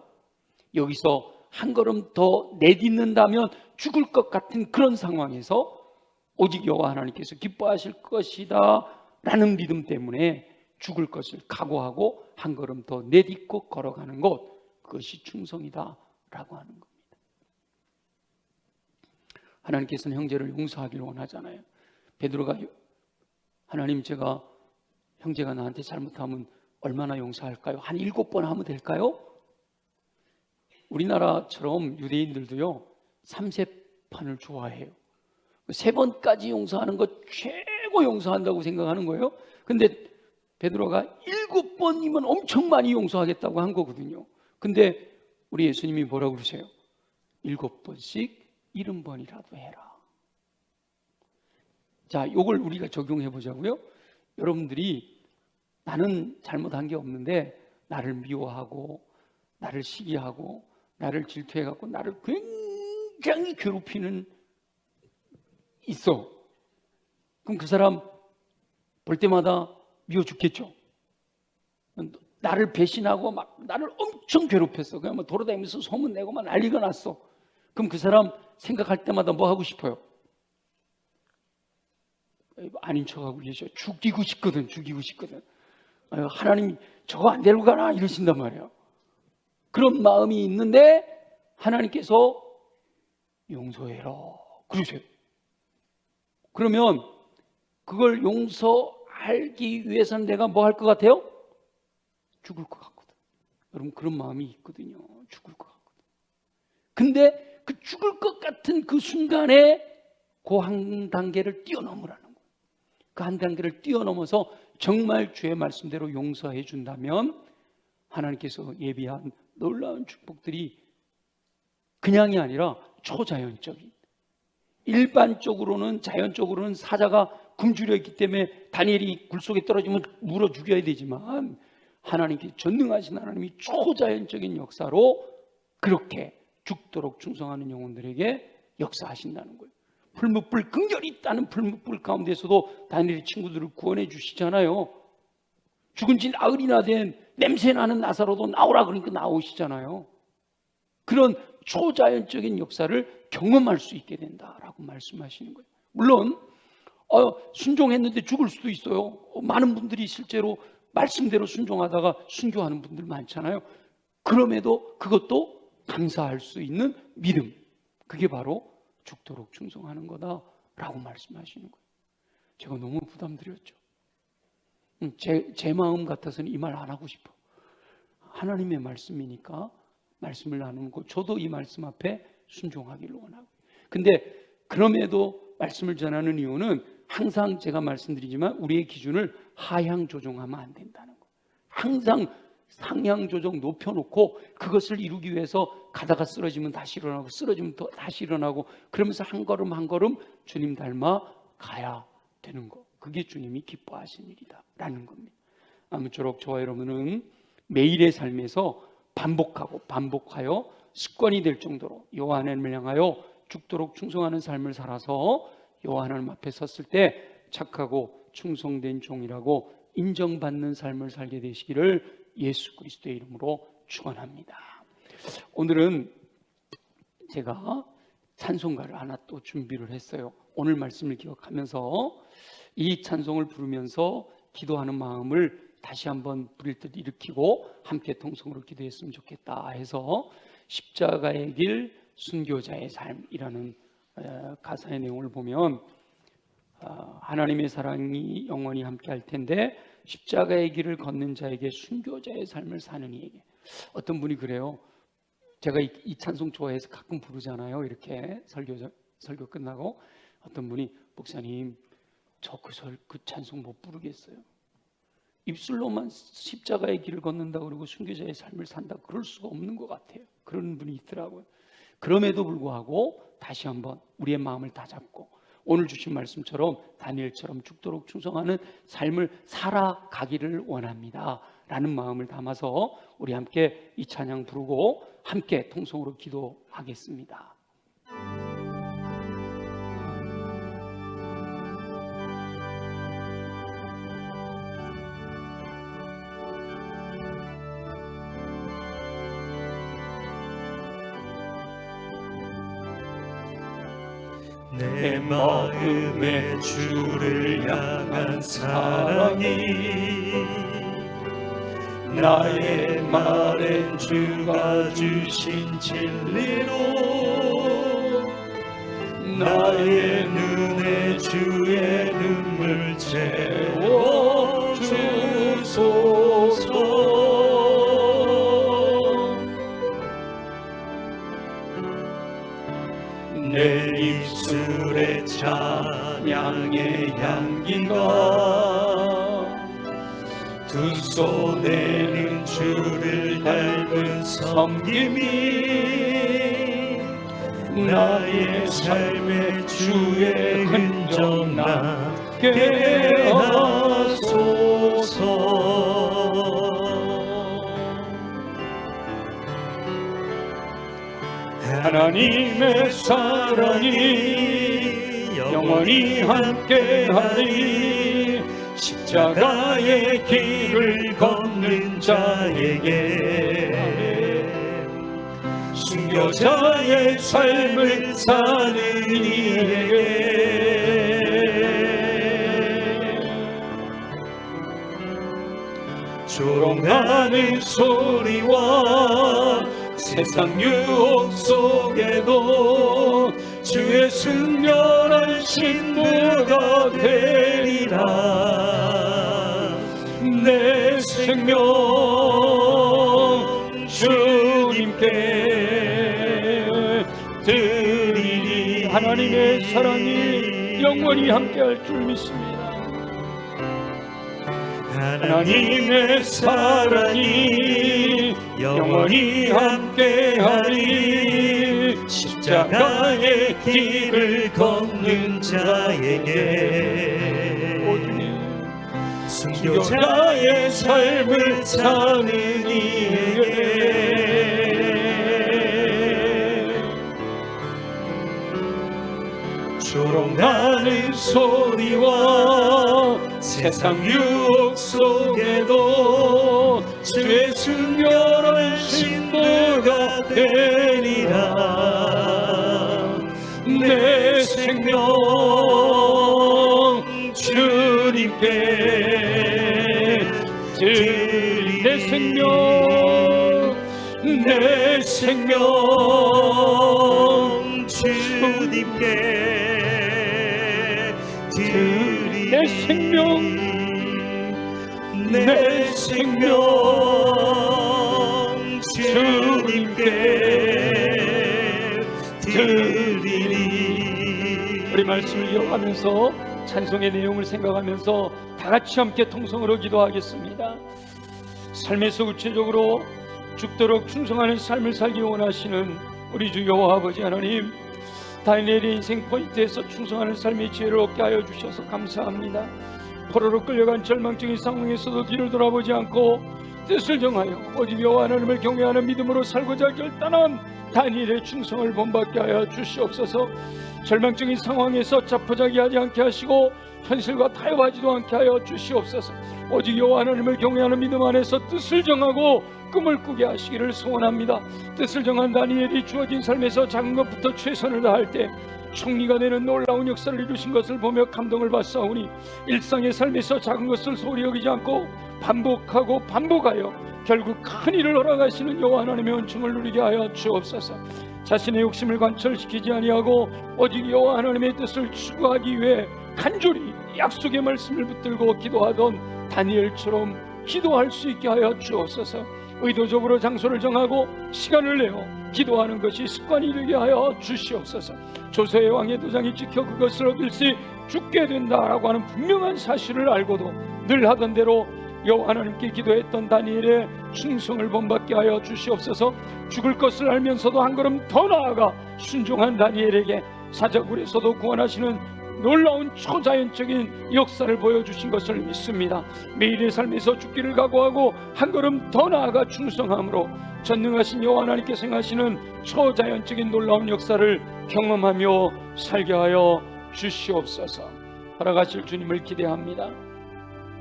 여기서 한 걸음 더 내딛는다면 죽을 것 같은 그런 상황에서 오직 여호와 하나님께서 기뻐하실 것이다 라는 믿음 때문에 죽을 것을 각오하고 한 걸음 더 내딛고 걸어가는 것, 그것이 충성이다 라고 하는 겁니다. 하나님께서는 형제를 용서하기를 원하잖아요. 베드로가 하나님, 제가 형제가 나한테 잘못하면 얼마나 용서할까요? 한 7번 하면 될까요? 우리나라처럼 유대인들도요 3세판을 좋아해요. 3번까지 용서하는 것 최고 용서한다고 생각하는 거예요. 근데 베드로가 7번이면 엄청 많이 용서하겠다고 한 거거든요. 근데 우리 예수님이 뭐라고 그러세요? 7번씩 70번이라도 해라. 자, 이걸 우리가 적용해 보자고요. 여러분들이 나는 잘못한 게 없는데 나를 미워하고 나를 시기하고 나를 질투해갖고 나를 굉장히 괴롭히는 있어. 그럼 그 사람 볼 때마다 미워 죽겠죠. 나를 배신하고 막 나를 엄청 괴롭혔어. 그냥 뭐 돌아다니면서 소문내고 막 난리가 났어. 그럼 그 사람 생각할 때마다 뭐 하고 싶어요? 아닌 척하고 계셔. 죽이고 싶거든. 하나님 저거 안 데리고 가나 이러신단 말이에요. 그런 마음이 있는데 하나님께서 용서해라 그러세요. 그러면 그걸 용서하기 위해서는 내가 뭐 할 것 같아요? 죽을 것 같거든. 여러분 그런 마음이 있거든요. 죽을 것 같거든. 근데 그 죽을 것 같은 그 순간에 그 한 단계를 뛰어넘으라는 거예요. 그 한 단계를 뛰어넘어서 정말 주의 말씀대로 용서해 준다면 하나님께서 예비한 놀라운 축복들이 그냥이 아니라 초자연적인, 일반적으로는 자연적으로는 사자가 굶주려 있기 때문에 다니엘이 굴 속에 떨어지면 물어 죽여야 되지만 하나님께 전능하신 하나님이 초자연적인 역사로 그렇게 죽도록 충성하는 영혼들에게 역사하신다는 거예요. 풀무불, 긍휼이 있다는 풀무불 가운데서도 다니엘의 친구들을 구원해 주시잖아요. 죽은 지 나흘이나 된 냄새나는 나사로도 나오라 그러니까 나오시잖아요. 그런 초자연적인 역사를 경험할 수 있게 된다라고 말씀하시는 거예요. 물론 순종했는데 죽을 수도 있어요. 많은 분들이 실제로 말씀대로 순종하다가 순교하는 분들 많잖아요. 그럼에도 그것도 감사할 수 있는 믿음, 그게 바로 죽도록 충성하는 거다라고 말씀하시는 거예요. 제가 너무 부담드렸죠. 제 마음 같아서는 이 말 안 하고 싶어. 하나님의 말씀이니까 말씀을 나누는 거, 저도 이 말씀 앞에 순종하기를 원하고. 근데 그럼에도 말씀을 전하는 이유는 항상 제가 말씀드리지만 우리의 기준을 하향 조정하면 안 된다는 거예요. 항상 상향 조정 높여놓고 그것을 이루기 위해서 가다가 쓰러지면 다시 일어나고 쓰러지면 또 다시 일어나고 그러면서 한 걸음 한 걸음 주님 닮아 가야 되는 거, 그게 주님이 기뻐하신 일이다 라는 겁니다. 아무쪼록 저와 여러분은 매일의 삶에서 반복하여 습관이 될 정도로 여호와 하나님을 향하여 죽도록 충성하는 삶을 살아서 여호와 하나님 앞에 섰을 때 착하고 충성된 종이라고 인정받는 삶을 살게 되시기를 예수 그리스도의 이름으로 축원합니다. 오늘은 제가 찬송가를 하나 또 준비를 했어요. 오늘 말씀을 기억하면서 이 찬송을 부르면서 기도하는 마음을 다시 한번 부릴 듯 일으키고 함께 통성으로 기도했으면 좋겠다 해서 십자가의 길 순교자의 삶이라는 가사의 내용을 보면 하나님의 사랑이 영원히 함께 할 텐데 십자가의 길을 걷는 자에게 순교자의 삶을 사는 이에게. 어떤 분이 그래요. 제가 이 찬송 좋아해서 가끔 부르잖아요. 이렇게 설교 끝나고 어떤 분이 목사님 저 그 찬송 못 부르겠어요. 입술로만 십자가의 길을 걷는다 그러고 순교자의 삶을 산다 그럴 수가 없는 것 같아요. 그런 분이 있더라고요. 그럼에도 불구하고 다시 한번 우리의 마음을 다잡고 오늘 주신 말씀처럼 다니엘처럼 죽도록 충성하는 삶을 살아가기를 원합니다 라는 마음을 담아서 우리 함께 이 찬양 부르고 함께 통성으로 기도하겠습니다. 내 마음에 주를 향한 사랑이 나의 말엔 주가 주신 진리로 나의 눈에 주의 눈물 채워주소서. 내 입술에 찬양의 향기가 두 손에는 주를 닮은 섬김이 나의 삶에 주의 흔적 나게 하소서. 하나님의 사랑이 영원히 함께하리. 십자가의 길을 걷는 자에게 순교자의 삶을 사는 이에게 조롱하는 소리와 세상 유혹 속에도 주의 순결한 신부가 되리라. 내 생명 주님께 드리리. 하나님의 사랑이 영원히 함께할 줄 믿습니다. 하나님의 사랑이 영원히 함께하리. 십자가의 길을 걷는 자에게 순교자의 삶을 사는 이에게 조롱하는 소리와 세상 유혹 속에도 주의 순결한 신부가 되리라. 내 생명 주님께 드리리. 내 생명 내 생명 주님께 드리리. 내 생명 내 생명 주님께 드리리. 우리 말씀을 이어가면서 찬송의 내용을 생각하면서 다 같이 함께 통성으로 기도하겠습니다. 삶에서 구체적으로 죽도록 충성하는 삶을 살기 원하시는 우리 주 여호와 아버지 하나님, 다니엘의 인생 포인트에서 충성하는 삶의 지혜를 얻게 하여 주셔서 감사합니다. 포로로 끌려간 절망적인 상황에서도 뒤를 돌아보지 않고 뜻을 정하여 오직 여호와 하나님을 경외하는 믿음으로 살고자 결단한 다니엘의 충성을 본받게 하여 주시옵소서. 절망적인 상황에서 자포자기하지 않게 하시고 현실과 타협하지도 않게 하여 주시옵소서. 오직 여호와 하나님을 경외하는 믿음 안에서 뜻을 정하고 꿈을 꾸게 하시기를 소원합니다. 뜻을 정한 다니엘이 주어진 삶에서 작은 것부터 최선을 다할 때 총리가 되는 놀라운 역사를 이루신 것을 보며 감동을 받사오니 일상의 삶에서 작은 것을 소홀히 여기지 않고 반복하고 반복하여 결국 큰 일을 허락하시는 여호와 하나님의 은총을 누리게 하여 주옵소서. 자신의 욕심을 관철시키지 아니하고 오직 여호와 하나님의 뜻을 추구하기 위해 간절히 약속의 말씀을 붙들고 기도하던 다니엘처럼 기도할 수 있게 하여 주옵소서. 의도적으로 장소를 정하고 시간을 내어 기도하는 것이 습관이 되게 하여 주시옵소서. 조세의 왕의 도장이 찍혀 그것을 얻을 시 죽게 된다라고 하는 분명한 사실을 알고도 늘 하던 대로 여호와 하나님께 기도했던 다니엘의 충성을 본받게 하여 주시옵소서. 죽을 것을 알면서도 한 걸음 더 나아가 순종한 다니엘에게 사자굴에서도 구원하시는 놀라운 초자연적인 역사를 보여주신 것을 믿습니다. 매일의 삶에서 죽기를 각오하고 한 걸음 더 나아가 충성함으로 전능하신 여호와 하나님께서 행하시는 초자연적인 놀라운 역사를 경험하며 살게 하여 주시옵소서. 살아가실 주님을 기대합니다.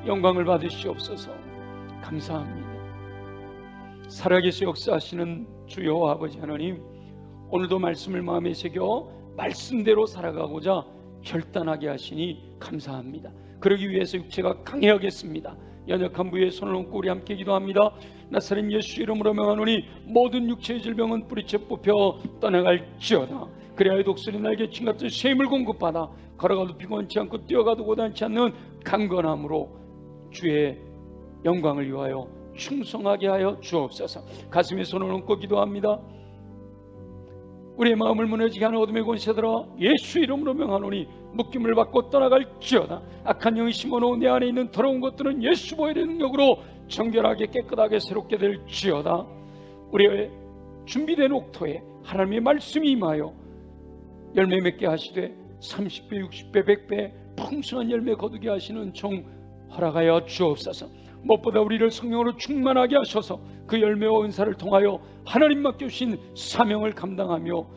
영광을 받으시옵소서. 감사합니다. 살아계시 역사하시는 주 여호와 아버지 하나님, 오늘도 말씀을 마음에 새겨 말씀대로 살아가고자 결단하게 하시니 감사합니다. 그러기 위해서 육체가 강해야겠습니다. 연약한 부위에 손을 얹고 우리 함께 기도합니다. 나사렛 예수 이름으로 명하노니 모든 육체의 질병은 뿌리채 뽑혀 떠나갈지어다. 그래야 독수리 날개친 같은 쇠임을 공급받아 걸어가도 피곤치 않고 뛰어가도 고단치 않는 강건함으로 주의 영광을 위하여 충성하게 하여 주옵소서. 가슴에 손을 얹고 기도합니다. 우리의 마음을 무너지게 하는 어둠의 권세들아 예수 이름으로 명하노니 묶임을 받고 떠나갈지어다. 악한 영이 심어놓은 내 안에 있는 더러운 것들은 예수 보혈의 능력으로 정결하게 깨끗하게 새롭게 될지어다. 우리의 준비된 옥토에 하나님의 말씀이 임하여 열매 맺게 하시되 30배 60배 100배 풍성한 열매 거두게 하시는 종 허락하여 주옵소서. 무엇보다 우리를 성령으로 충만하게 하셔서 그 열매와 은사를 통하여 하나님 맡겨주신 사명을 감당하며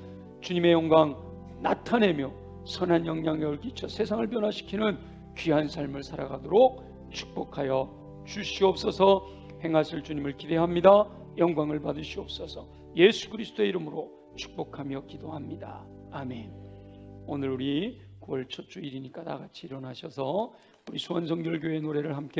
주님의 영광 나타내며 선한 영향력을 끼쳐 세상을 변화시키는 귀한 삶을 살아가도록 축복하여 주시옵소서. 행하실 주님을 기대합니다. 영광을 받으시옵소서. 예수 그리스도의 이름으로 축복하며 기도합니다. 아멘. 오늘 우리 9월 첫 주일이니까 다 같이 일어나셔서 우리 수원성결교회 노래를 함께